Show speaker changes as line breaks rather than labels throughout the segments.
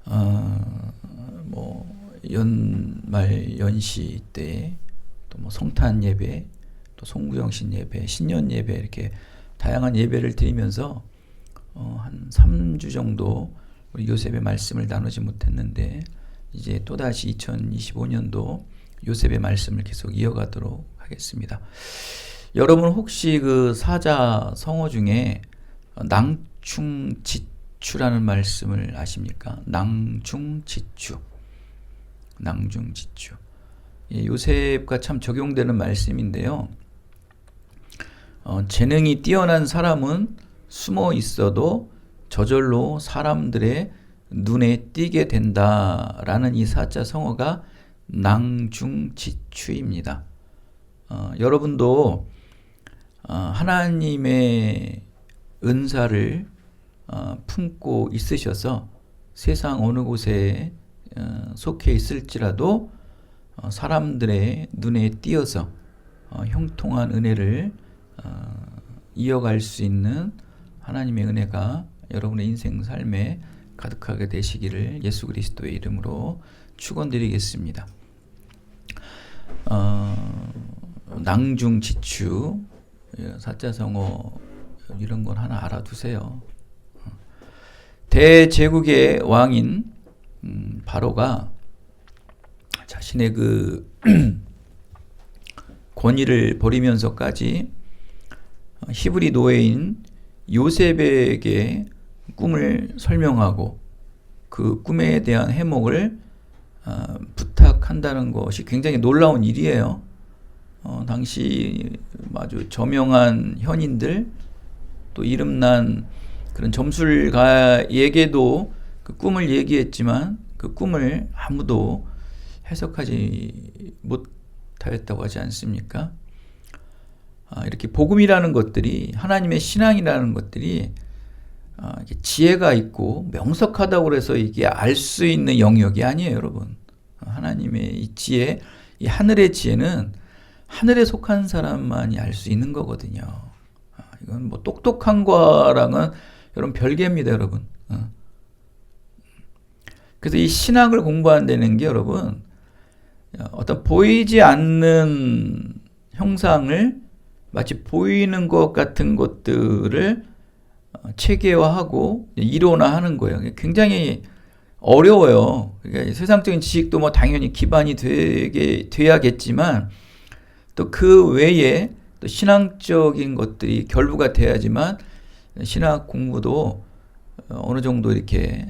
뭐 연말 연시 때 또 뭐 성탄 예배, 또 송구영신 예배, 신년 예배 이렇게 다양한 예배를 드리면서 한 3주 정도 우리 요셉의 말씀을 나누지 못했는데 이제 또다시 2025년도 요셉의 말씀을 계속 이어가도록 하겠습니다. 여러분 혹시 그 사자성어 중에 낭충지추라는 말씀을 아십니까? 낭충지추. 요셉과 참 적용되는 말씀인데요. 재능이 뛰어난 사람은 숨어 있어도 저절로 사람들의 눈에 띄게 된다라는 이 사자성어가 낭중지추입니다. 여러분도 하나님의 은사를 품고 있으셔서 세상 어느 곳에 속해 있을지라도 사람들의 눈에 띄어서 형통한 은혜를 이어갈 수 있는 하나님의 은혜가 여러분의 인생 삶에 가득하게 되시기를 예수 그리스도의 이름으로 축원드리겠습니다. 낭중지추, 사자성어 이런 건 하나 알아두세요. 대제국의 왕인 바로가 자신의 그 권위를 버리면서까지 히브리 노예인 요셉에게 꿈을 설명하고 그 꿈에 대한 해몽을 부탁한다는 것이 굉장히 놀라운 일이에요. 당시 아주 저명한 현인들 또 이름난 그런 점술가에게도 그 꿈을 얘기했지만 그 꿈을 아무도 해석하지 못하였다고 하지 않습니까? 이렇게 복음이라는 것들이, 하나님의 신앙이라는 것들이 지혜가 있고 명석하다고 해서 이게 알 수 있는 영역이 아니에요, 여러분. 하나님의 이 지혜, 이 하늘의 지혜는 하늘에 속한 사람만이 알 수 있는 거거든요. 이건 뭐 똑똑한 거랑은 여러분 별개입니다, 여러분. 그래서 이 신학을 공부한다는 게 여러분 어떤 보이지 않는 형상을 마치 보이는 것 같은 것들을 체계화하고 이론화하는 거예요. 굉장히 어려워요. 그러니까 세상적인 지식도 뭐 당연히 기반이 돼야겠지만 또 그 외에 또 신앙적인 것들이 결부가 돼야지만 신학 공부도 어느 정도 이렇게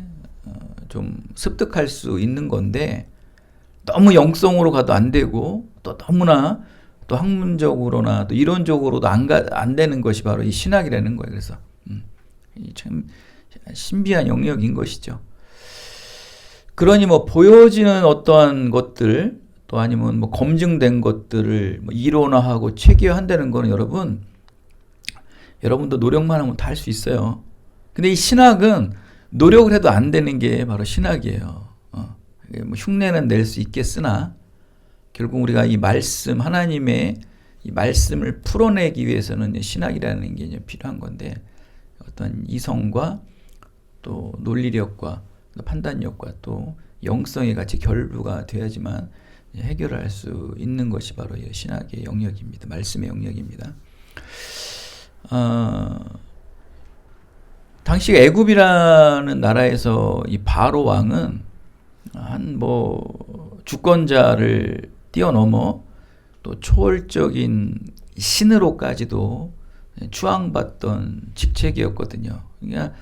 좀 습득할 수 있는 건데 너무 영성으로 가도 안 되고 또 너무나 또 학문적으로나 또 이론적으로도 안 되는 것이 바로 이 신학이라는 거예요. 그래서 참 신비한 영역인 것이죠. 그러니 뭐 보여지는 어떠한 것들 또 아니면 뭐 검증된 것들을 뭐 이론화하고 체계화한다는 거는 여러분도 노력만 하면 다 할 수 있어요. 근데 이 신학은 노력을 해도 안 되는 게 바로 신학이에요. 뭐 흉내는 낼 수 있겠으나 결국 우리가 이 말씀, 하나님의 이 말씀을 풀어내기 위해서는 신학이라는 게 필요한 건데 어떤 이성과 또 논리력과 판단력과 또 영성이 같이 결부가 돼야지만 해결을 할 수 있는 것이 바로 신학의 영역입니다. 말씀의 영역입니다. 당시 애굽이라는 나라에서 이 바로 왕은 한 뭐 주권자를 뛰어넘어 또 초월적인 신으로까지도 추앙받던 직책이었거든요. 그러니까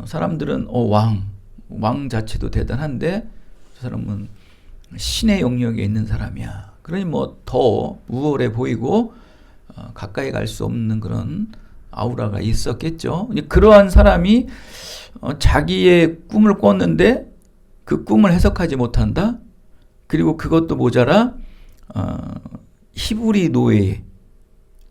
사람들은 왕 자체도 대단한데 저 사람은 신의 영역에 있는 사람이야. 그러니 뭐 더 우월해 보이고 가까이 갈 수 없는 그런 아우라가 있었겠죠. 그러한 사람이 자기의 꿈을 꿨는데 그 꿈을 해석하지 못한다. 그리고 그것도 모자라 히브리 노예,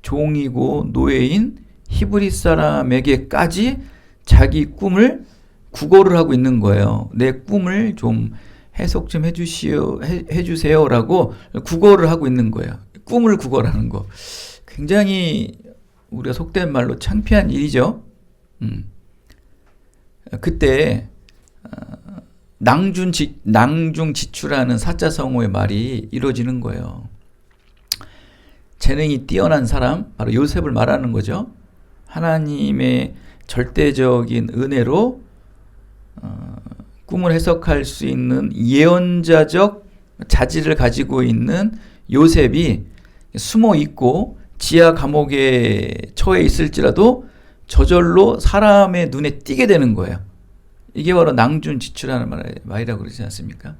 종이고 노예인 히브리 사람에게까지 자기 꿈을 구걸을 하고 있는 거예요. 내 꿈을 좀 해석 좀 해주세요라고 구걸을 하고 있는 거예요. 꿈을 구걸하는 거. 굉장히 우리가 속된 말로 창피한 일이죠. 그때 낭중지추라는 사자성어의 말이 이루어지는 거예요. 재능이 뛰어난 사람, 바로 요셉을 말하는 거죠. 하나님의 절대적인 은혜로 꿈을 해석할 수 있는 예언자적 자질을 가지고 있는 요셉이 숨어 있고 지하 감옥에 처해 있을지라도 저절로 사람의 눈에 띄게 되는 거예요. 이게 바로 낭중지추라는 말이라고 그러지 않습니까?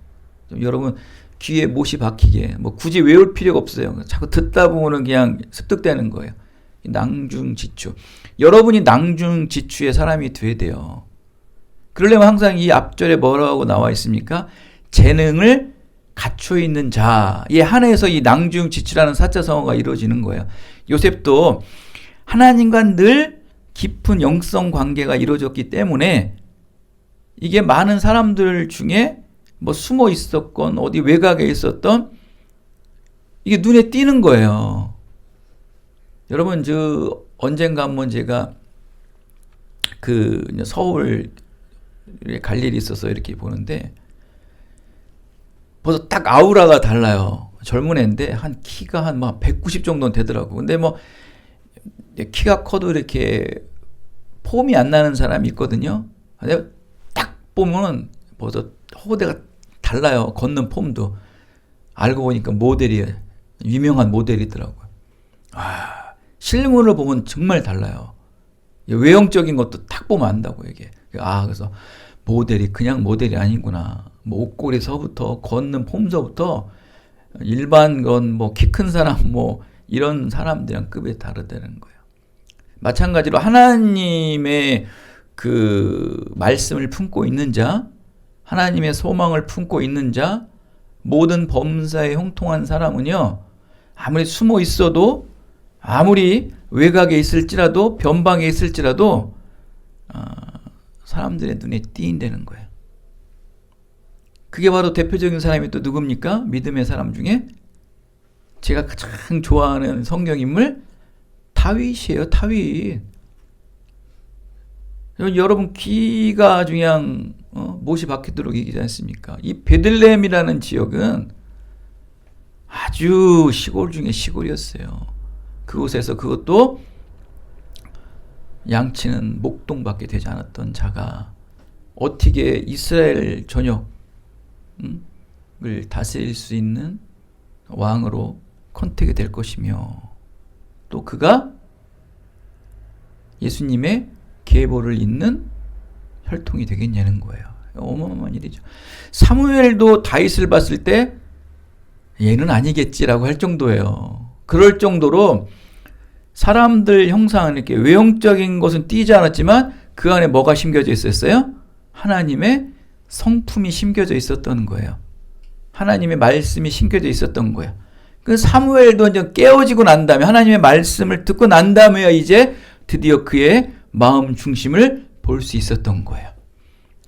좀 여러분 귀에 못이 박히게, 뭐 굳이 외울 필요가 없어요. 자꾸 듣다 보면 그냥 습득되는 거예요. 낭중지추. 여러분이 낭중지추의 사람이 돼야 돼요. 그러려면 항상 이 앞절에 뭐라고 나와 있습니까? 재능을 갖춰 있는 자에 한해서 이 낭중지추라는 사자성어가 이루어지는 거예요. 요셉도 하나님과 늘 깊은 영성 관계가 이루어졌기 때문에 이게 많은 사람들 중에 뭐 숨어 있었건 어디 외곽에 있었던 이게 눈에 띄는 거예요. 여러분 언젠가 한번 제가 서울에 갈 일이 있어서 이렇게 보는데 벌써 딱 아우라가 달라요. 젊은 애인데 키가 한 190 정도는 되더라고. 근데 뭐 키가 커도 이렇게 폼이 안 나는 사람이 있거든요. 근데 딱 보면은 벌써 호대가 달라요. 걷는 폼도. 알고 보니까 모델이에요. 유명한 모델이더라고요. 실물을 보면 정말 달라요. 외형적인 것도 딱 보면 안다고 이게. 그래서 모델이 그냥 모델이 아니구나. 뭐 옷걸이서부터 걷는 폼서부터 일반 건 뭐 키 큰 사람 뭐 이런 사람들이랑 급이 다르다는 거예요. 마찬가지로 하나님의 말씀을 품고 있는 자, 하나님의 소망을 품고 있는 자, 모든 범사에 형통한 사람은요, 아무리 숨어 있어도, 아무리 외곽에 있을지라도, 변방에 있을지라도 사람들의 눈에 띄인다는 거예요. 그게 바로 대표적인 사람이 또 누굽니까? 믿음의 사람 중에 제가 가장 좋아하는 성경인물 다윗이에요. 다윗. 여러분 귀가 그냥 못이 박히도록 얘기하지 않습니까? 이 베들레헴이라는 지역은 아주 시골 중에 시골이었어요. 그곳에서 그것도 양치는 목동밖에 되지 않았던 자가 어떻게 이스라엘 전역을 다스릴 수 있는 왕으로 컨택이 될 것이며, 또 그가 예수님의 계보를 잇는 혈통이 되겠냐는 거예요. 어마어마한 일이죠. 사무엘도 다윗을 봤을 때 얘는 아니겠지라고 할 정도예요. 그럴 정도로 사람들 형상은 이렇게 외형적인 것은 띄지 않았지만 그 안에 뭐가 심겨져 있었어요? 하나님의 성품이 심겨져 있었던 거예요. 하나님의 말씀이 심겨져 있었던 거예요. 그 사무엘도 이제 깨어지고 난 다음에, 하나님의 말씀을 듣고 난 다음에야 이제 드디어 그의 마음 중심을 볼 수 있었던 거예요.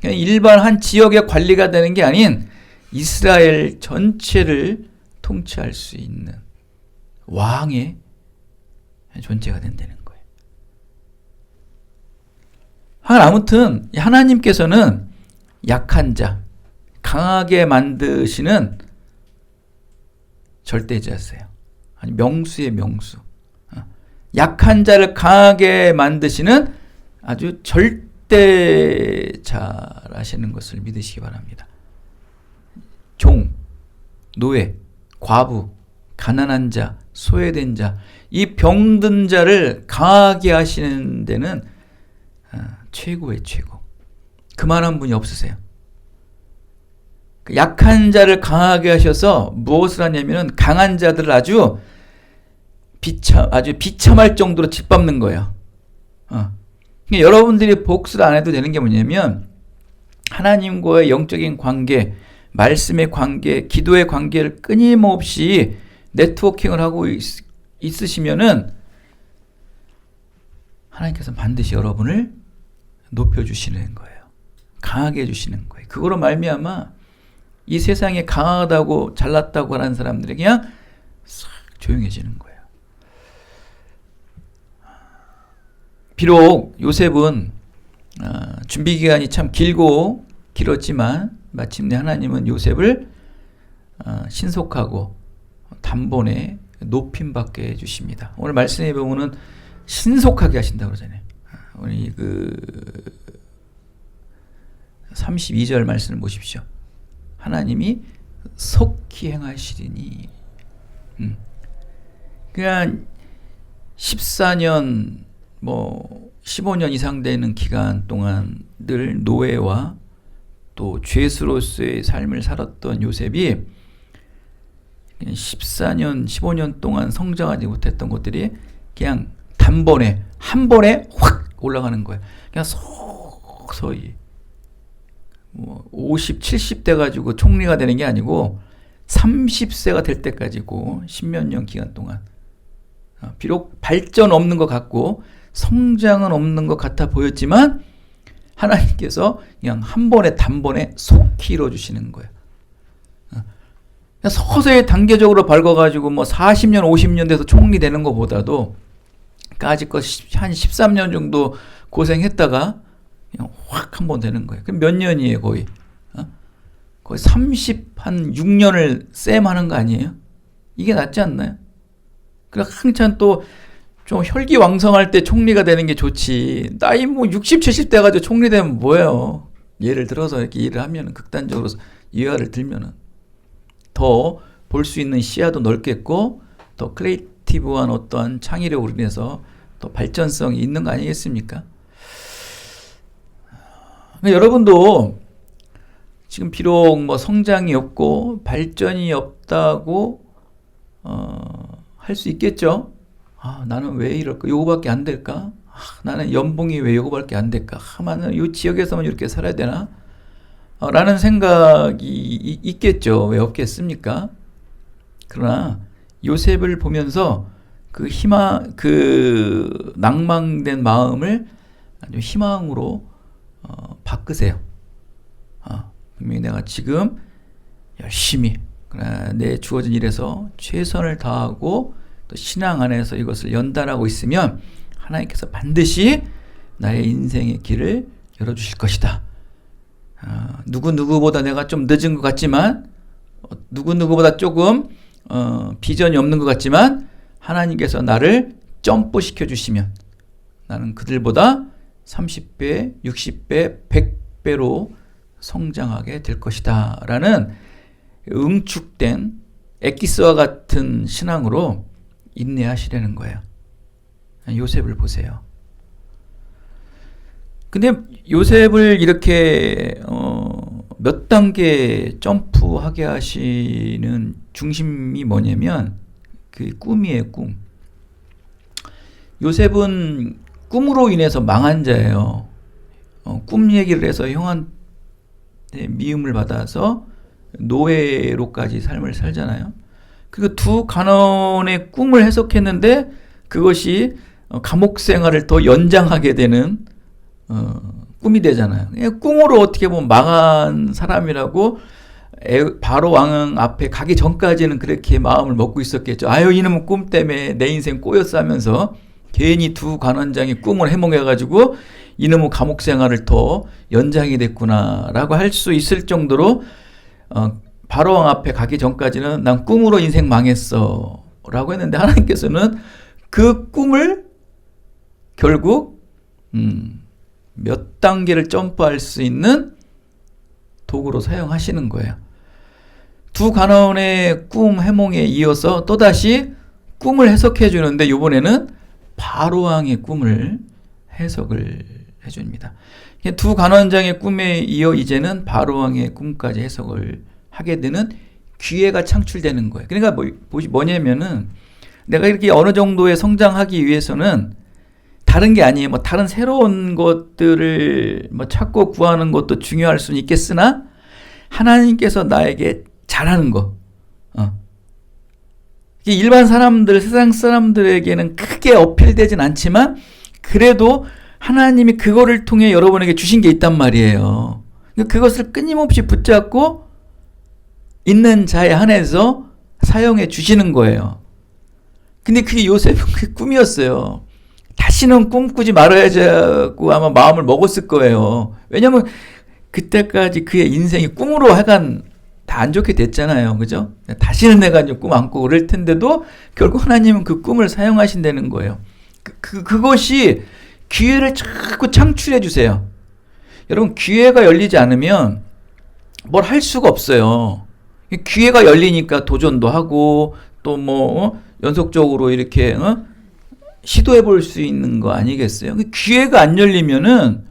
그냥 일반 한 지역의 관리가 되는 게 아닌 이스라엘 전체를 통치할 수 있는 왕의 존재가 된다는 거예요. 아무튼 하나님께서는 약한 자, 강하게 만드시는 절대자세요. 아니 명수의 명수. 약한 자를 강하게 만드시는 아주 절대자라시는 것을 믿으시기 바랍니다. 종, 노예, 과부, 가난한 자, 소외된 자, 이 병든 자를 강하게 하시는 데는 최고의 최고. 그만한 분이 없으세요. 약한 자를 강하게 하셔서 무엇을 하냐면은 강한 자들을 아주 비참할 정도로 짓밟는 거예요. 그러니까 여러분들이 복수를 안 해도 되는 게 뭐냐면 하나님과의 영적인 관계, 말씀의 관계, 기도의 관계를 끊임없이 네트워킹을 하고 있으시면은 하나님께서 반드시 여러분을 높여주시는 거예요. 강하게 해주시는 거예요. 그거로 말미암아 이 세상에 강하다고 잘났다고 하는 사람들이 그냥 싹 조용해지는 거예요. 비록 요셉은 준비 기간이 참 길었지만 마침내 하나님은 요셉을 신속하고 단번에 높임받게 해주십니다. 오늘 말씀에 보면은 신속하게 하신다고 그러잖아요. 우리 32절 말씀을 보십시오. 하나님이 속히 행하시리니. 그냥 14년 15년 이상 되는 기간 동안 늘 노예와 또 죄수로서의 삶을 살았던 요셉이 14년, 15년 동안 성장하지 못했던 것들이 그냥 단번에, 한 번에 확 올라가는 거예요. 그냥 서서히 50, 70대 가지고 총리가 되는 게 아니고 30세가 될 때까지고 10몇 년 기간 동안 비록 발전 없는 것 같고 성장은 없는 것 같아 보였지만 하나님께서 그냥 한 번에 단번에 속히 이루어주시는 거예요. 서서히 단계적으로 밟아가지고 40년, 50년 돼서 총리 되는 것보다도 까짓 한 13년 정도 고생했다가 그냥 확 한 번 되는 거예요. 그럼 몇 년이에요, 거의? 거의 36년을 쌤 하는 거 아니에요? 이게 낫지 않나요? 그래, 한참 또 좀 혈기왕성할 때 총리가 되는 게 좋지. 나이 60, 70대 가지고 총리 되면 뭐예요? 예를 들어서 이렇게 일을 하면 극단적으로 예화를 들면은 더 볼 수 있는 시야도 넓겠고 더 크리에이티브한 어떠한 창의력으로 인해서 더 발전성이 있는 거 아니겠습니까? 여러분도 지금 비록 성장이 없고 발전이 없다고 할 수 있겠죠? 나는 왜 이럴까? 요거밖에 안 될까? 나는 연봉이 왜 요거밖에 안 될까? 나는 이 지역에서만 이렇게 살아야 되나? 라는 생각이 있겠죠. 왜 없겠습니까? 그러나 요셉을 보면서 그 낭망된 마음을 아주 희망으로 바꾸세요. 분명히 내가 지금 열심히 내 주어진 일에서 최선을 다하고 또 신앙 안에서 이것을 연단하고 있으면 하나님께서 반드시 나의 인생의 길을 열어주실 것이다. 누구보다 내가 좀 늦은 것 같지만 누구보다 조금 비전이 없는 것 같지만 하나님께서 나를 점프시켜 주시면 나는 그들보다 30배, 60배, 100배로 성장하게 될 것이다 라는 응축된 엑기스와 같은 신앙으로 인내하시려는 거예요. 요셉을 보세요. 근데 요셉을 이렇게 몇 단계 점프하게 하시는 중심이 뭐냐면 그 꿈이에요, 꿈. 요셉은 꿈으로 인해서 망한 자예요. 꿈 얘기를 해서 형한테 미움을 받아서 노예로까지 삶을 살잖아요. 그리고 두 간원의 꿈을 해석했는데 그것이 감옥 생활을 더 연장하게 되는 꿈이 되잖아요. 꿈으로 어떻게 보면 망한 사람이라고 바로 왕 앞에 가기 전까지는 그렇게 마음을 먹고 있었겠죠. 아유, 이놈은 꿈 때문에 내 인생 꼬였어 하면서 괜히 두 관원장이 꿈을 해몽해가지고 이놈은 감옥 생활을 더 연장이 됐구나 라고 할 수 있을 정도로 바로 왕 앞에 가기 전까지는 난 꿈으로 인생 망했어 라고 했는데 하나님께서는 그 꿈을 결국 몇 단계를 점프할 수 있는 도구로 사용하시는 거예요. 두 간원의 꿈 해몽에 이어서 또다시 꿈을 해석해 주는데 이번에는 바로왕의 꿈을 해석을 해줍니다. 두 간원장의 꿈에 이어 이제는 바로왕의 꿈까지 해석을 하게 되는 기회가 창출되는 거예요. 그러니까 뭐냐면은 내가 이렇게 어느 정도의 성장하기 위해서는 다른 게 아니에요. 다른 새로운 것들을 찾고 구하는 것도 중요할 수는 있겠으나 하나님께서 나에게 잘하는 거. 일반 사람들, 세상 사람들에게는 크게 어필되진 않지만 그래도 하나님이 그거를 통해 여러분에게 주신 게 있단 말이에요. 그것을 끊임없이 붙잡고 있는 자에 한해서 사용해 주시는 거예요. 근데 그게 요셉은 그 꿈이었어요. 다시는 꿈꾸지 말아야지고 아마 마음을 먹었을 거예요. 왜냐면 그때까지 그의 인생이 꿈으로 하여간 다 안 좋게 됐잖아요. 그죠? 다시는 내가 이제 꿈 안 꾸고 그럴 텐데도 결국 하나님은 그 꿈을 사용하신다는 거예요. 그것이 기회를 자꾸 창출해 주세요. 여러분, 기회가 열리지 않으면 뭘 할 수가 없어요. 기회가 열리니까 도전도 하고 또 뭐 연속적으로 이렇게 시도해 볼 수 있는 거 아니겠어요? 기회가 안 열리면은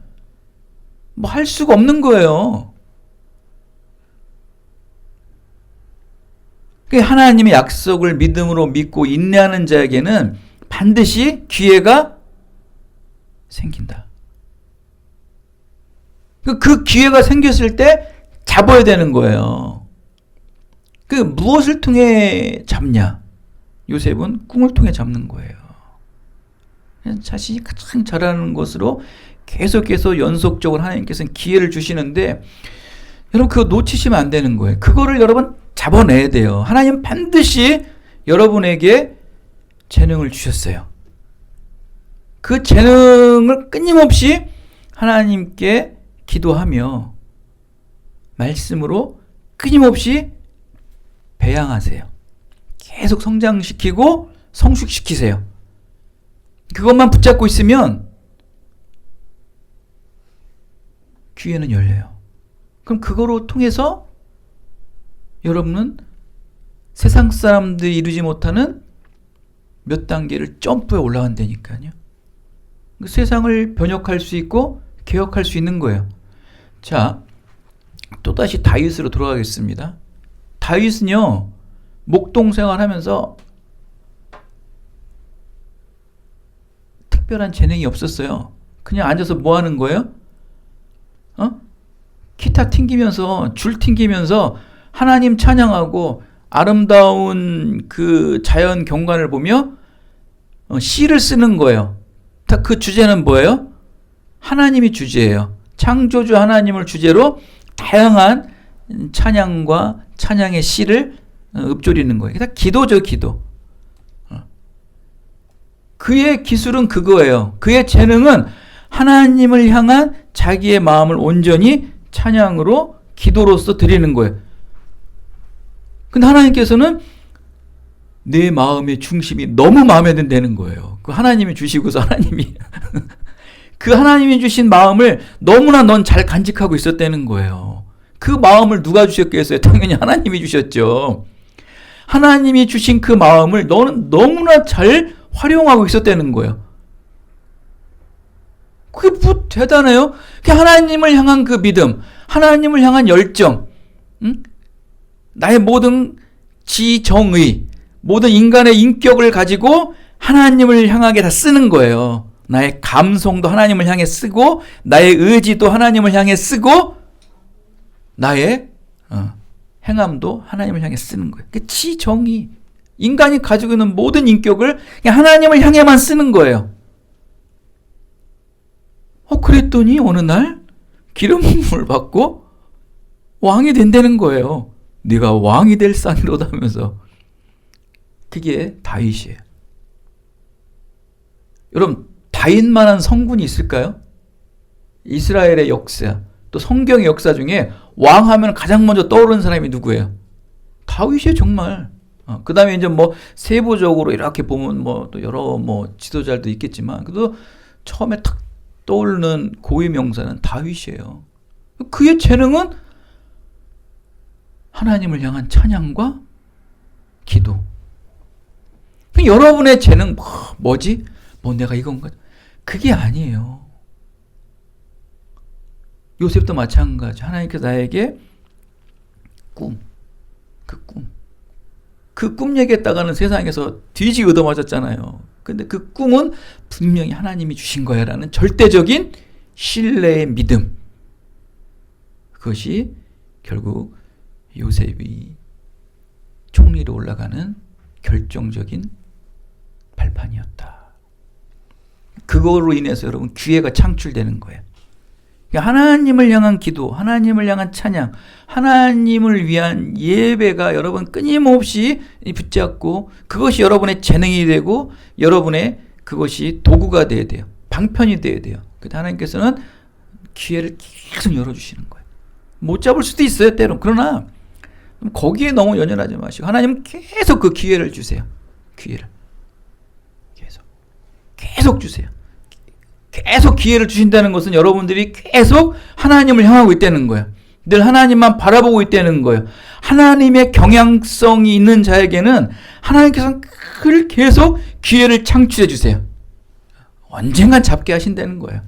뭐 할 수가 없는 거예요. 하나님의 약속을 믿음으로 믿고 인내하는 자에게는 반드시 기회가 생긴다. 그 기회가 생겼을 때 잡아야 되는 거예요. 무엇을 통해 잡냐? 요셉은 꿈을 통해 잡는 거예요. 자신이 가장 잘하는 것으로 계속해서 연속적으로 하나님께서는 기회를 주시는데 여러분 그거 놓치시면 안 되는 거예요. 그거를 여러분 잡아내야 돼요. 하나님 반드시 여러분에게 재능을 주셨어요. 그 재능을 끊임없이 하나님께 기도하며 말씀으로 끊임없이 배양하세요. 계속 성장시키고 성숙시키세요. 그것만 붙잡고 있으면 기회는 열려요. 그럼 그거로 통해서 여러분은 세상 사람들이 이루지 못하는 몇 단계를 점프해 올라간다니까요. 세상을 변혁할 수 있고 개혁할 수 있는 거예요. 자, 또다시 다윗으로 돌아가겠습니다. 다윗은요, 목동 생활하면서 특별한 재능이 없었어요. 그냥 앉아서 뭐 하는 거예요? 기타 튕기면서, 줄 튕기면서 하나님 찬양하고 아름다운 그 자연 경관을 보며 시를 쓰는 거예요. 그 주제는 뭐예요? 하나님이 주제예요. 창조주 하나님을 주제로 다양한 찬양과 찬양의 시를 읊조리는 거예요. 다 기도죠, 기도. 그의 기술은 그거예요. 그의 재능은 하나님을 향한 자기의 마음을 온전히 찬양으로 기도로서 드리는 거예요. 근데 하나님께서는 내 마음의 중심이 너무 마음에 든다는 거예요. 그 하나님이 주시고서 하나님이 그 하나님이 주신 마음을 너무나 넌 잘 간직하고 있었다는 거예요. 그 마음을 누가 주셨겠어요? 당연히 하나님이 주셨죠. 하나님이 주신 그 마음을 너는 너무나 잘 활용하고 있었다는 거예요. 그게 뭐 대단해요? 하나님을 향한 그 믿음, 하나님을 향한 열정, 나의 모든 지정의, 모든 인간의 인격을 가지고 하나님을 향하게 다 쓰는 거예요. 나의 감성도 하나님을 향해 쓰고, 나의 의지도 하나님을 향해 쓰고, 나의 행함도 하나님을 향해 쓰는 거예요. 지정의, 인간이 가지고 있는 모든 인격을 그냥 하나님을 향해만 쓰는 거예요. 그랬더니 어느 날 기름 부음을 받고 왕이 된다는 거예요. 네가 왕이 될 상이로다 하면서. 그게 다윗이에요. 여러분, 다윗만한 성군이 있을까요? 이스라엘의 역사, 또 성경의 역사 중에 왕하면 가장 먼저 떠오르는 사람이 누구예요? 다윗이에요, 정말. 그 다음에 이제 뭐 세부적으로 이렇게 보면 뭐 또 여러 뭐 지도자들도 있겠지만, 그래도 처음에 탁 떠오르는 고위 명사는 다윗이에요. 그의 재능은 하나님을 향한 찬양과 기도. 여러분의 재능 뭐지? 뭐 내가 이건가? 그게 아니에요. 요셉도 마찬가지. 하나님께서 나에게 그 꿈 얘기했다가는 세상에서 뒤지 얻어맞았잖아요. 근데 그 꿈은 분명히 하나님이 주신 거야 라는 절대적인 신뢰의 믿음. 그것이 결국 요셉이 총리로 올라가는 결정적인 발판이었다. 그거로 인해서 여러분 기회가 창출되는 거예요. 하나님을 향한 기도, 하나님을 향한 찬양, 하나님을 위한 예배가 여러분 끊임없이 붙잡고 그것이 여러분의 재능이 되고 여러분의 그것이 도구가 되어야 돼요. 방편이 되어야 돼요. 그래서 하나님께서는 기회를 계속 열어주시는 거예요. 못 잡을 수도 있어요, 때론. 그러나 거기에 너무 연연하지 마시고 하나님은 계속 그 기회를 주세요. 기회를. 계속 주세요. 계속 기회를 주신다는 것은 여러분들이 계속 하나님을 향하고 있다는 거예요. 늘 하나님만 바라보고 있다는 거예요. 하나님의 경향성이 있는 자에게는 하나님께서는 늘 계속 기회를 창출해 주세요. 언젠간 잡게 하신다는 거예요.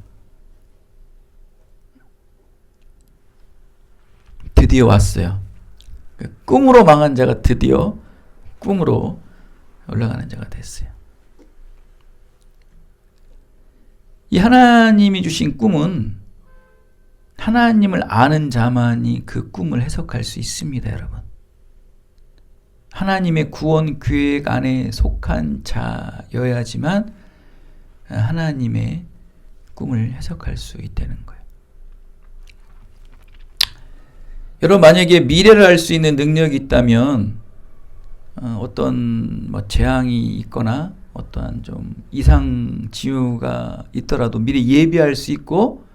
드디어 왔어요. 꿈으로 망한 자가 드디어 꿈으로 올라가는 자가 됐어요. 이 하나님이 주신 꿈은 하나님을 아는 자만이 그 꿈을 해석할 수 있습니다, 여러분. 하나님의 구원 계획 안에 속한 자여야지만 하나님의 꿈을 해석할 수 있다는 거예요. 여러분, 만약에 미래를 알 수 있는 능력이 있다면 어떤 재앙이 있거나 어떠한 좀 이상 징후가 있더라도 미리 예비할 수 있고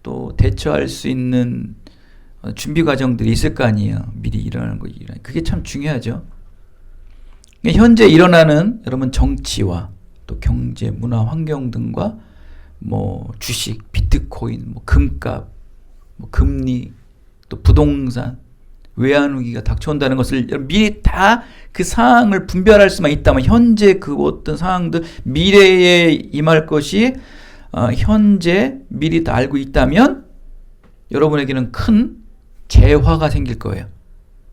또 대처할 수 있는 준비 과정들이 있을 거 아니에요. 미리 일어나는 거. 그게 참 중요하죠. 현재 일어나는 여러분 정치와 또 경제, 문화, 환경 등과 주식, 비트코인, 금값, 금리, 또 부동산, 외환위기가 닥쳐온다는 것을 미리 다 그 상황을 분별할 수만 있다면 현재 그 어떤 상황들 미래에 임할 것이 현재 미리 다 알고 있다면 여러분에게는 큰 재화가 생길 거예요.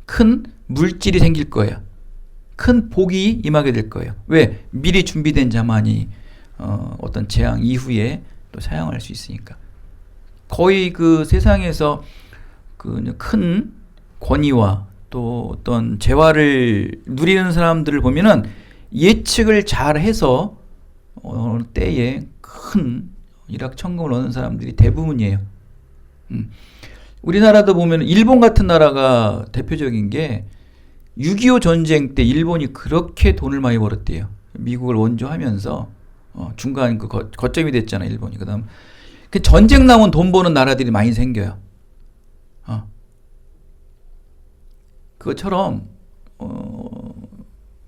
큰 물질이 생길 거예요. 큰 복이 임하게 될 거예요. 왜? 미리 준비된 자만이 어떤 재앙 이후에 또 사용할 수 있으니까. 거의 그 세상에서 그 큰 권위와 또 어떤 재화를 누리는 사람들을 보면은 예측을 잘 해서 어느 때에 큰 일확천금을 얻는 사람들이 대부분이에요. 우리나라도 보면 일본 같은 나라가 대표적인 게 6.25 전쟁 때 일본이 그렇게 돈을 많이 벌었대요. 미국을 원조하면서 중간 그 거점이 됐잖아요, 일본이. 그다음 그 전쟁 나면 돈 버는 나라들이 많이 생겨요. 그것처럼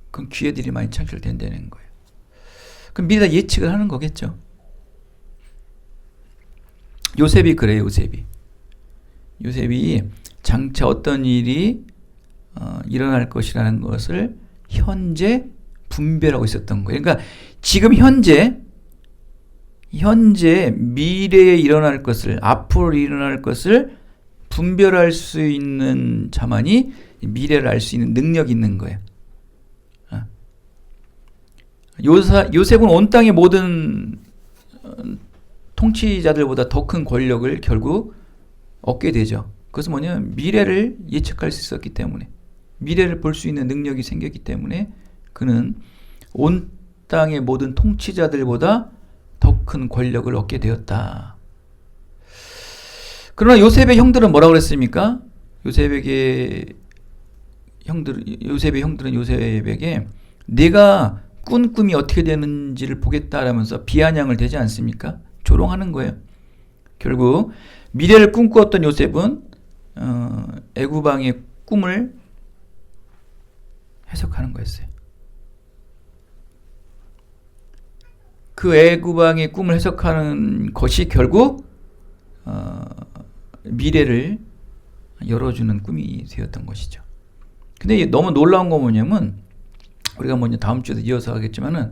그런 기회들이 많이 창출된다는 거예요. 그럼 미리 다 예측을 하는 거겠죠. 요셉이 그래요. 요셉이 장차 어떤 일이 일어날 것이라는 것을 현재 분별하고 있었던 거예요. 그러니까 지금 현재 미래에 일어날 것을, 앞으로 일어날 것을 분별할 수 있는 자만이 미래를 알 수 있는 능력이 있는 거예요. 요셉은 온 땅의 모든 통치자들보다 더 큰 권력을 결국 얻게 되죠. 그것은 뭐냐면 미래를 예측할 수 있었기 때문에, 미래를 볼 수 있는 능력이 생겼기 때문에 그는 온 땅의 모든 통치자들보다 더 큰 권력을 얻게 되었다. 그러나 요셉의 형들은 뭐라고 그랬습니까? 요셉의 형들은 요셉에게 네가 꾼 꿈이 어떻게 되는지를 보겠다라면서 비아냥을 대지 않습니까? 조롱하는 거예요. 결국 미래를 꿈꾸었던 요셉은 애굽 왕의 꿈을 해석하는 거였어요. 그 애굽 왕의 꿈을 해석하는 것이 결국 미래를 열어주는 꿈이 되었던 것이죠. 근데 너무 놀라운 건 뭐냐면, 우리가 먼저 다음 주에도 이어서 하겠지만은,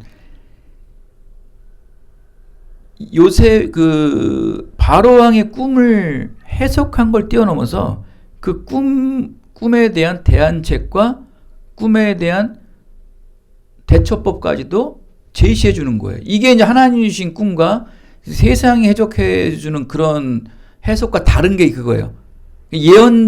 요새 바로 왕의 꿈을 해석한 걸 뛰어넘어서 그 꿈에 대한 대안책과 꿈에 대한 대처법까지도 제시해 주는 거예요. 이게 이제 하나님이 주신 꿈과 세상이 해석해 주는 그런 해석과 다른 게 그거예요.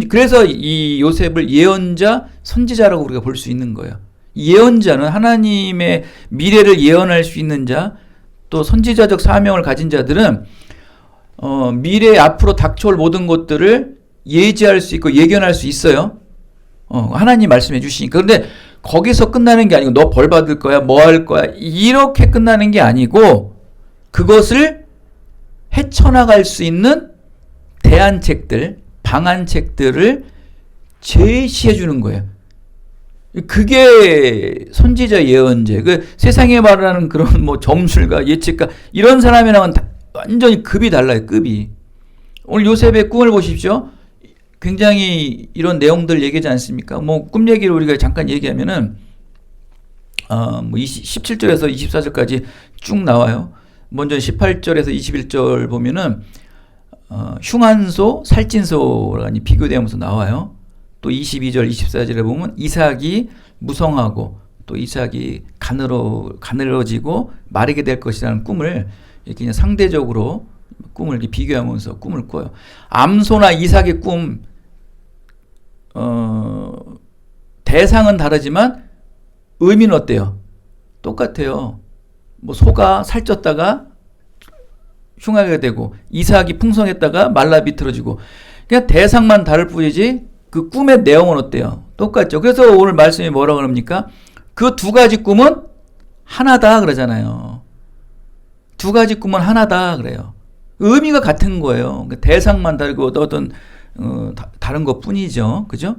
그래서 이 요셉을 예언자, 선지자라고 우리가 볼 수 있는 거예요. 예언자는 하나님의 미래를 예언할 수 있는 자, 또 선지자적 사명을 가진 자들은 미래 앞으로 닥쳐올 모든 것들을 예지할 수 있고 예견할 수 있어요. 하나님 말씀해 주시니까. 그런데 거기서 끝나는 게 아니고 너 벌 받을 거야, 뭐 할 거야, 이렇게 끝나는 게 아니고 그것을 헤쳐나갈 수 있는 대안책들, 방안책들을 제시해 주는 거예요. 그게 선지자 예언제. 그 세상에 말하는 그런 뭐 점술가, 예측가 이런 사람이랑은 완전히 급이 달라요. 급이. 오늘 요셉의 꿈을 보십시오. 굉장히 이런 내용들 얘기하지 않습니까? 뭐 꿈 얘기를 우리가 잠깐 얘기하면은 뭐 17절에서 24절까지 쭉 나와요. 먼저 18절에서 21절 보면은 흉한소, 살찐소가 비교되면서 나와요. 또 22절, 24절에 보면 이삭이 무성하고 또 이삭이 가늘어지고 마르게 될 것이라는 꿈을 이렇게 그냥 상대적으로 꿈을 이렇게 비교하면서 꿈을 꿔요. 암소나 이삭의 꿈, 대상은 다르지만 의미는 어때요? 똑같아요. 뭐 소가 살쪘다가 흉하게 되고 이삭이 풍성했다가 말라 비틀어지고 그냥 대상만 다를 뿐이지 그 꿈의 내용은 어때요? 똑같죠. 그래서 오늘 말씀이 뭐라고 그럽니까? 그 두 가지 꿈은 하나다 그러잖아요. 두 가지 꿈은 하나다 그래요. 의미가 같은 거예요. 대상만 다르고 어떤 다른 것 뿐이죠. 그죠?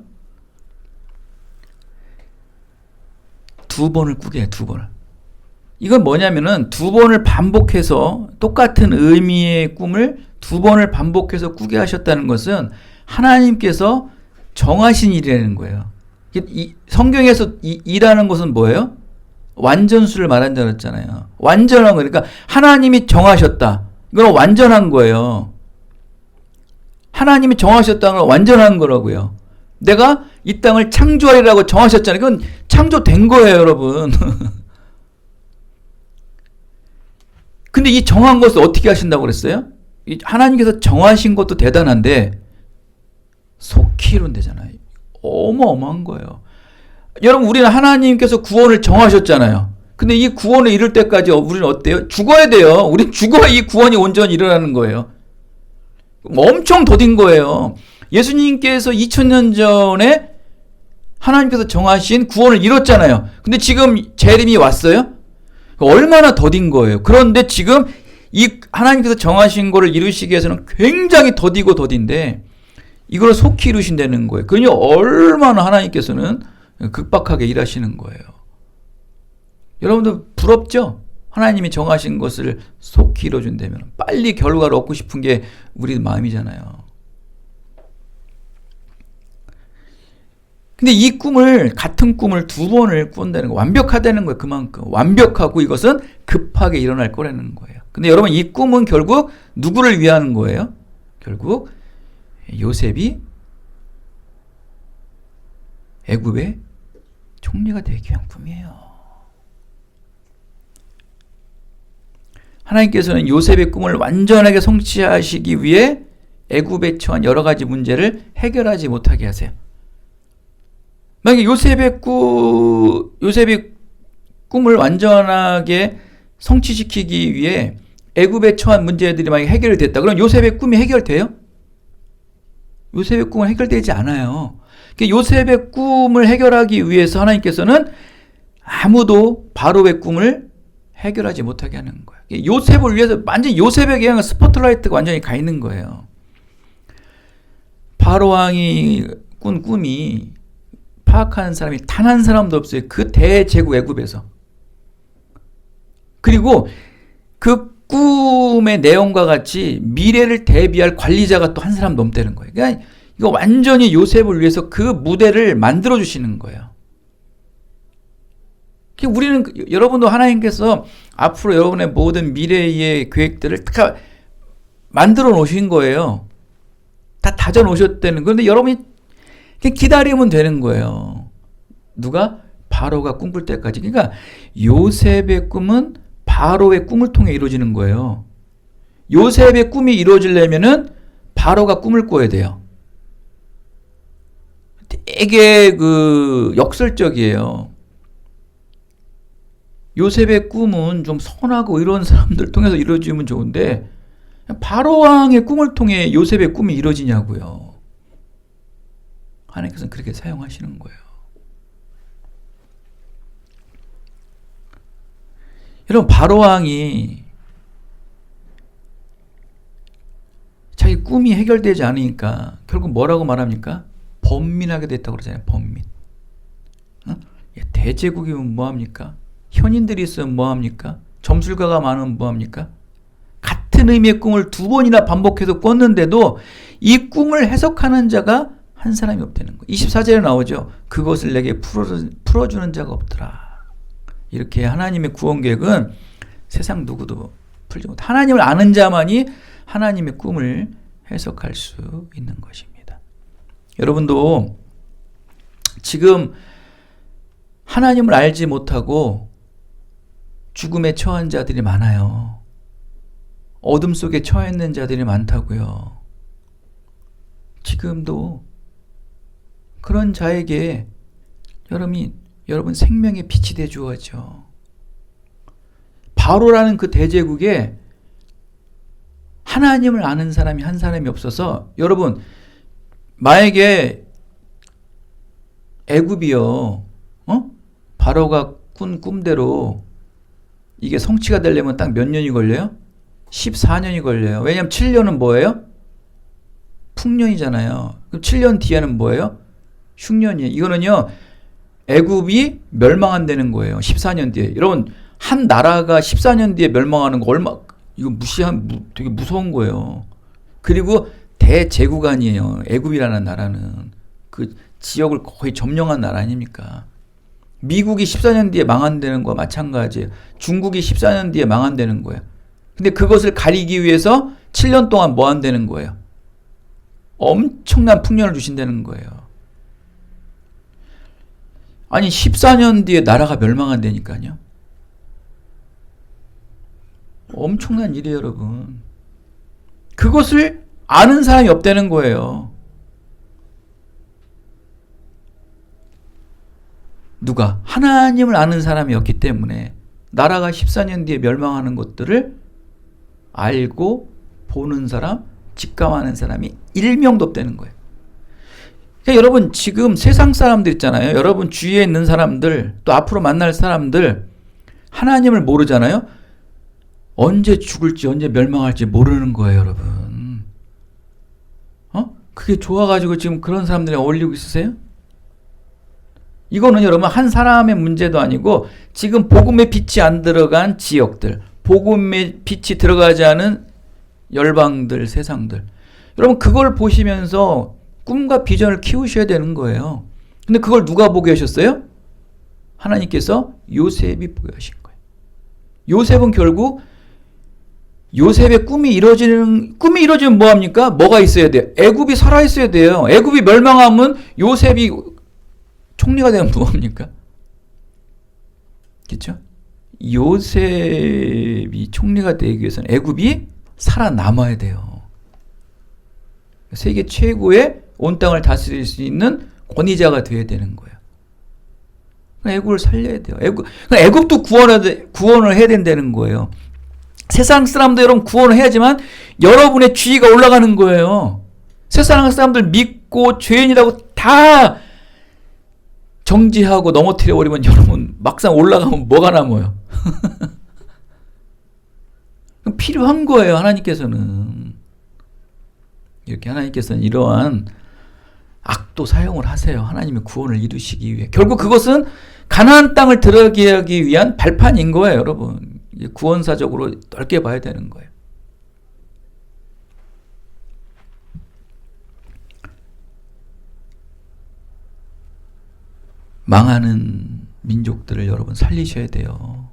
두 번을 꾸게 해요. 두 번을. 이건 뭐냐면은 두 번을 반복해서 똑같은 의미의 꿈을 두 번을 반복해서 꾸게 하셨다는 것은 하나님께서 정하신 일이라는 거예요. 성경에서 이라는 것은 뭐예요? 완전수를 말한다고 했잖아요. 완전한 거. 그러니까 하나님이 정하셨다. 이건 완전한 거예요. 하나님이 정하셨다는 건 완전한 거라고요. 내가 이 땅을 창조하리라고 정하셨잖아요. 그건 창조된 거예요, 여러분. 근데 이 정한 것을 어떻게 하신다고 그랬어요? 하나님께서 정하신 것도 대단한데 속히 이룬대잖아요. 어마어마한 거예요. 여러분, 우리는 하나님께서 구원을 정하셨잖아요. 근데 이 구원을 이룰 때까지 우리는 어때요? 죽어야 돼요. 우린 죽어야 이 구원이 온전히 일어나는 거예요. 엄청 더딘 거예요. 예수님께서 2000년 전에 하나님께서 정하신 구원을 이뤘잖아요. 근데 지금 재림이 왔어요? 얼마나 더딘 거예요. 그런데 지금 이 하나님께서 정하신 거를 이루시기 위해서는 굉장히 더디고 더딘데 이걸 속히 이루신다는 거예요. 그러니 얼마나 하나님께서는 극박하게 일하시는 거예요. 여러분들 부럽죠? 하나님이 정하신 것을 속히 이뤄준다면 빨리 결과를 얻고 싶은 게 우리 마음이잖아요. 근데 이 꿈을, 같은 꿈을 두 번을 꾼다는 거, 완벽하다는 거예요. 그만큼 완벽하고 이것은 급하게 일어날 거라는 거예요. 근데 여러분, 이 꿈은 결국 누구를 위하는 거예요? 결국 요셉이 애굽의 총리가 되기 위한 꿈이에요. 하나님께서는 요셉의 꿈을 완전하게 성취하시기 위해 애굽에 처한 여러 가지 문제를 해결하지 못하게 하세요. 만약에 요셉의 꿈을 완전하게 성취시키기 위해 애굽에 처한 문제들이 만약에 해결이 됐다. 그럼 요셉의 꿈이 해결돼요? 요셉의 꿈은 해결되지 않아요. 요셉의 꿈을 해결하기 위해서 하나님께서는 아무도 바로의 꿈을 해결하지 못하게 하는 거예요. 요셉을 위해서 완전히 요셉에게 그냥 스포트라이트가 완전히 가 있는 거예요. 바로 왕이 꾼 꿈이 파악하는 사람이 단 한 사람도 없어요. 그 대제국 애굽에서. 그리고 그 꿈의 내용과 같이 미래를 대비할 관리자가 또 한 사람 넘다는 거예요. 그러니까 이거 완전히 요셉을 위해서 그 무대를 만들어 주시는 거예요. 우리는, 여러분도 하나님께서 앞으로 여러분의 모든 미래의 계획들을 다 만들어 놓으신 거예요. 다 다져 놓으셨다는. 그런데 여러분이 그냥 기다리면 되는 거예요. 누가? 바로가 꿈꿀 때까지. 그러니까 요셉의 꿈은 바로의 꿈을 통해 이루어지는 거예요. 요셉의 꿈이 이루어지려면은 바로가 꿈을 꿔야 돼요. 되게 역설적이에요. 요셉의 꿈은 좀 선하고 이런 사람들 통해서 이루어지면 좋은데 바로 왕의 꿈을 통해 요셉의 꿈이 이루어지냐고요. 하나님께서는 그렇게 사용하시는 거예요. 여러분, 바로 왕이 자기 꿈이 해결되지 않으니까 결국 뭐라고 말합니까? 번민하게 됐다고 그러잖아요. 번민. 대제국이면 뭐합니까? 현인들이 있으면 뭐합니까? 점술가가 많으면 뭐합니까? 같은 의미의 꿈을 두 번이나 반복해서 꿨는데도 이 꿈을 해석하는 자가 한 사람이 없다는 거예요. 24절에 나오죠. 그것을 내게 풀어주는 자가 없더라. 이렇게 하나님의 구원 계획은 세상 누구도 풀지 못. 하나님을 아는 자만이 하나님의 꿈을 해석할 수 있는 것입니다. 여러분도 지금 하나님을 알지 못하고 죽음에 처한 자들이 많아요. 어둠 속에 처해 있는 자들이 많다고요. 지금도 그런 자에게 여러분 생명의 빛이 돼 주어져. 바로라는 그 대제국에 하나님을 아는 사람이 한 사람이 없어서 여러분 만약에 애굽이요. 바로가 꾼 꿈대로 이게 성취가 되려면 딱 몇 년이 걸려요? 14년이 걸려요. 왜냐하면 7년은 뭐예요? 풍년이잖아요. 그럼 7년 뒤에는 뭐예요? 흉년이에요. 이거는요. 애굽이 멸망한다는 거예요. 14년 뒤에. 여러분 한 나라가 14년 뒤에 멸망하는 거 이거 되게 무서운 거예요. 그리고 대제국 아니에요. 애굽이라는 나라는 그 지역을 거의 점령한 나라 아닙니까? 미국이 14년 뒤에 망한다는 거와 마찬가지예요. 중국이 14년 뒤에 망한다는 거예요. 근데 그것을 가리기 위해서 7년 동안 뭐 한다는 거예요? 엄청난 풍년을 주신다는 거예요. 아니 14년 뒤에 나라가 멸망한다니까요. 엄청난 일이에요, 여러분. 그것을 아는 사람이 없다는 거예요. 누가? 하나님을 아는 사람이 없기 때문에 나라가 14년 뒤에 멸망하는 것들을 알고 보는 사람, 직감하는 사람이 1명도 없다는 거예요. 그러니까 여러분 지금 세상 사람들 있잖아요. 여러분 주위에 있는 사람들, 또 앞으로 만날 사람들 하나님을 모르잖아요. 언제 죽을지 언제 멸망할지 모르는 거예요, 여러분. 그게 좋아가지고 지금 그런 사람들이 어울리고 있으세요? 이거는 여러분 한 사람의 문제도 아니고 지금 복음의 빛이 안 들어간 지역들, 복음의 빛이 들어가지 않은 열방들, 세상들. 여러분 그걸 보시면서 꿈과 비전을 키우셔야 되는 거예요. 근데 그걸 누가 보게 하셨어요? 하나님께서 요셉이 보게 하신 거예요. 요셉은 결국 요셉의 꿈이 이루어지면 뭐합니까? 뭐가 있어야 돼요? 애굽이 살아있어야 돼요. 애굽이 멸망하면 요셉이 총리가 되면 뭐합니까? 그렇죠? 요셉이 총리가 되기 위해서는 애굽이 살아남아야 돼요. 세계 최고의 온 땅을 다스릴 수 있는 권위자가 되어야 되는 거예요. 애굽을 살려야 돼요. 애굽도 구원을 해야 된다는 거예요. 세상 사람들 여러분 구원을 해야지만 여러분의 지위가 올라가는 거예요. 세상 사람들 믿고 죄인이라고 다 정지하고 넘어뜨려 버리면 여러분 막상 올라가면 뭐가 남아요? 필요한 거예요. 하나님께서는 이렇게 하나님께서는 이러한 악도 사용을 하세요. 하나님의 구원을 이루시기 위해. 결국 그것은 가나안 땅을 들어가기 위한 발판인 거예요, 여러분. 구원사적으로 넓게 봐야 되는 거예요. 망하는 민족들을 여러분 살리셔야 돼요.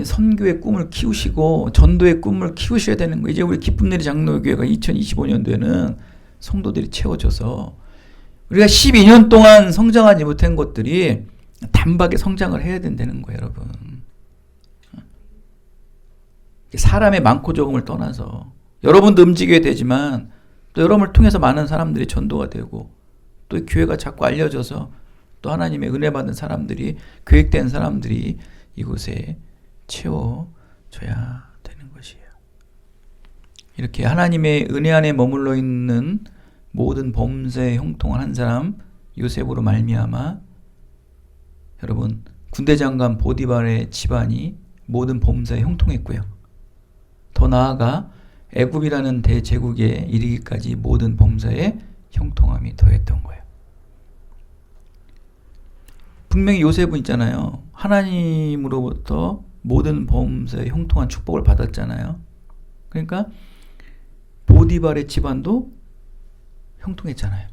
선교의 꿈을 키우시고 전도의 꿈을 키우셔야 되는 거예요. 이제 우리 기쁨내리 장로교회가 2025년도에는 성도들이 채워져서 우리가 12년 동안 성장하지 못한 것들이 단박에 성장을 해야 된다는 거예요, 여러분. 사람의 많고 적음을 떠나서 여러분도 움직여야 되지만 또 여러분을 통해서 많은 사람들이 전도가 되고 또 교회가 자꾸 알려져서 또 하나님의 은혜 받은 사람들이 계획된 사람들이 이곳에 채워져야 되는 것이에요. 이렇게 하나님의 은혜 안에 머물러 있는 모든 범죄에 형통한 한 사람 요셉으로 말미암아 여러분 군대 장관 보디발의 집안이 모든 범죄에 형통했고요. 더 나아가 애굽이라는 대제국에 이르기까지 모든 범사에 형통함이 더했던 거예요. 분명히 요셉은 있잖아요. 하나님으로부터 모든 범사에 형통한 축복을 받았잖아요. 그러니까 보디발의 집안도 형통했잖아요.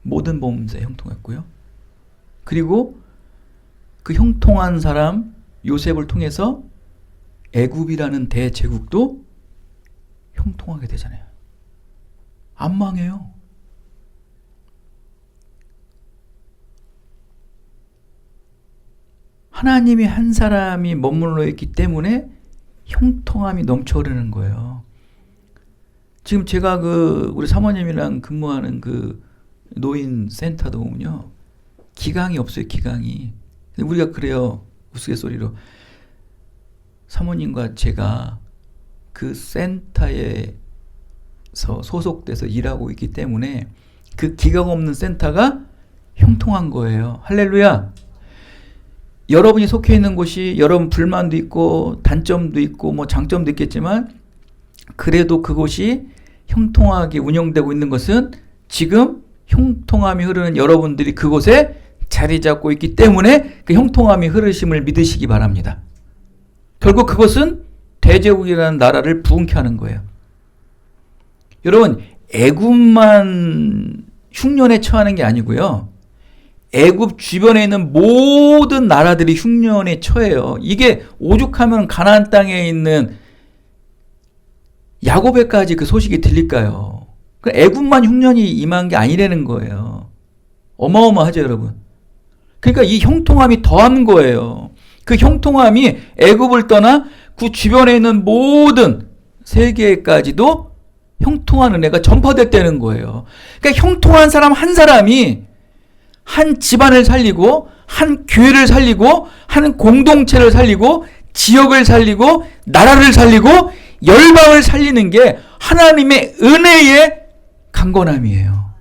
모든 범사에 형통했고요. 그리고 그 형통한 사람 요셉을 통해서 애굽이라는 대제국도 형통하게 되잖아요. 안 망해요. 하나님이 한 사람이 머물러 있기 때문에 형통함이 넘쳐 흐르는 거예요. 지금 제가 우리 사모님이랑 근무하는 노인 센터도 보면요. 기강이 없어요, 기강이. 우리가 그래요. 우스갯소리로. 사모님과 제가 그 센터에서 소속돼서 일하고 있기 때문에 그 기강 없는 센터가 형통한 거예요. 할렐루야. 여러분이 속해 있는 곳이 여러분 불만도 있고 단점도 있고 뭐 장점도 있겠지만 그래도 그곳이 형통하게 운영되고 있는 것은 지금 형통함이 흐르는 여러분들이 그곳에 자리 잡고 있기 때문에 그 형통함이 흐르심을 믿으시기 바랍니다. 결국 그것은 대제국이라는 나라를 부흥케 하는 거예요. 여러분, 애굽만 흉년에 처하는 게 아니고요. 애굽 주변에 있는 모든 나라들이 흉년에 처해요. 이게 오죽하면 가나안 땅에 있는 야곱에까지 그 소식이 들릴까요? 애굽만 흉년이 임한 게 아니라는 거예요. 어마어마하죠, 여러분. 그러니까 이 형통함이 더한 거예요. 그 형통함이 애굽을 떠나 그 주변에 있는 모든 세계까지도 형통한 은혜가 전파됐다는 거예요. 그러니까 형통한 사람 한 사람이 한 집안을 살리고 한 교회를 살리고 한 공동체를 살리고 지역을 살리고 나라를 살리고 열방을 살리는 게 하나님의 은혜의 강건함이에요.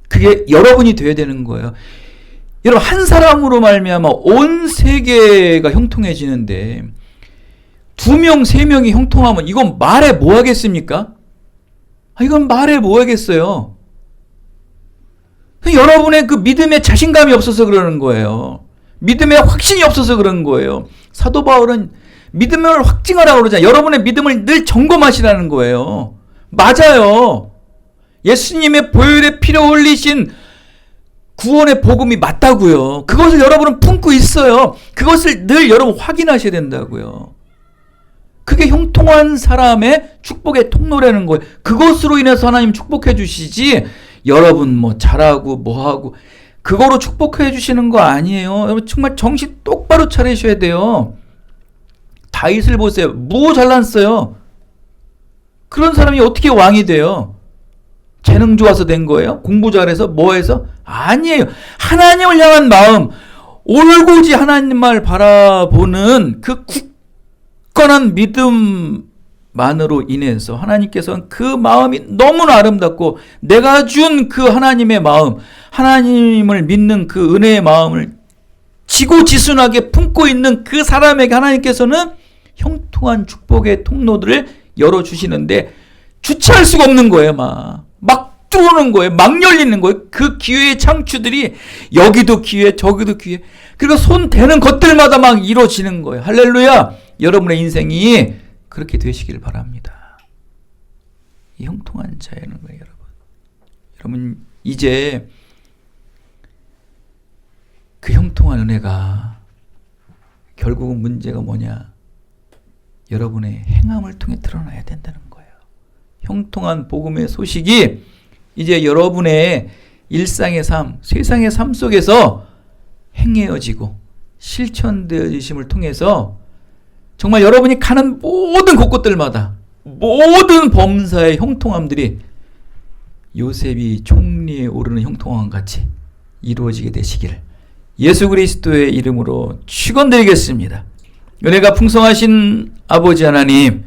그게 여러분이 돼야 되는 거예요. 여러분, 한 사람으로 말미암아 온 세계가 형통해지는데 2명, 3명이 형통하면 이건 말해 뭐 하겠습니까? 이건 말해 뭐 하겠어요? 여러분의 그 믿음에 자신감이 없어서 그러는 거예요. 믿음에 확신이 없어서 그런 거예요. 사도 바울은 믿음을 확증하라고 그러잖아요. 여러분의 믿음을 늘 점검하시라는 거예요. 맞아요. 예수님의 보혈의 피로 흘리신 구원의 복음이 맞다고요. 그것을 여러분은 품고 있어요. 그것을 늘 여러분 확인하셔야 된다고요. 그게 형통한 사람의 축복의 통로라는 거예요. 그것으로 인해서 하나님 축복해 주시지 여러분 뭐 잘하고 뭐하고 그거로 축복해 주시는 거 아니에요. 여러분 정말 정신 똑바로 차리셔야 돼요. 다윗을 보세요. 뭐 잘났어요. 그런 사람이 어떻게 왕이 돼요? 재능 좋아서 된 거예요? 공부 잘해서? 뭐 해서? 아니에요. 하나님을 향한 마음, 올고지 하나님을 바라보는 그 굳건한 믿음만으로 인해서 하나님께서는 그 마음이 너무나 아름답고 내가 준 그 하나님의 마음, 하나님을 믿는 그 은혜의 마음을 지고지순하게 품고 있는 그 사람에게 하나님께서는 형통한 축복의 통로들을 열어주시는데 주체할 수가 없는 거예요. 막 들어오는 거예요. 막 열리는 거예요. 그 기회의 창추들이 여기도 기회, 저기도 기회. 그리고 손 대는 것들마다 막 이루어지는 거예요. 할렐루야. 여러분의 인생이 그렇게 되시길 바랍니다. 이 형통한 자라는 거예요, 여러분. 여러분 이제 그 형통한 은혜가 결국은 문제가 뭐냐? 여러분의 행함을 통해 드러나야 된다는 거예요. 형통한 복음의 소식이 이제 여러분의 일상의 삶, 세상의 삶 속에서 행해어지고 실천되어지심을 통해서 정말 여러분이 가는 모든 곳곳들마다 모든 범사의 형통함들이 요셉이 총리에 오르는 형통함 같이 이루어지게 되시기를 예수 그리스도의 이름으로 축원드리겠습니다. 은혜가 풍성하신 아버지 하나님,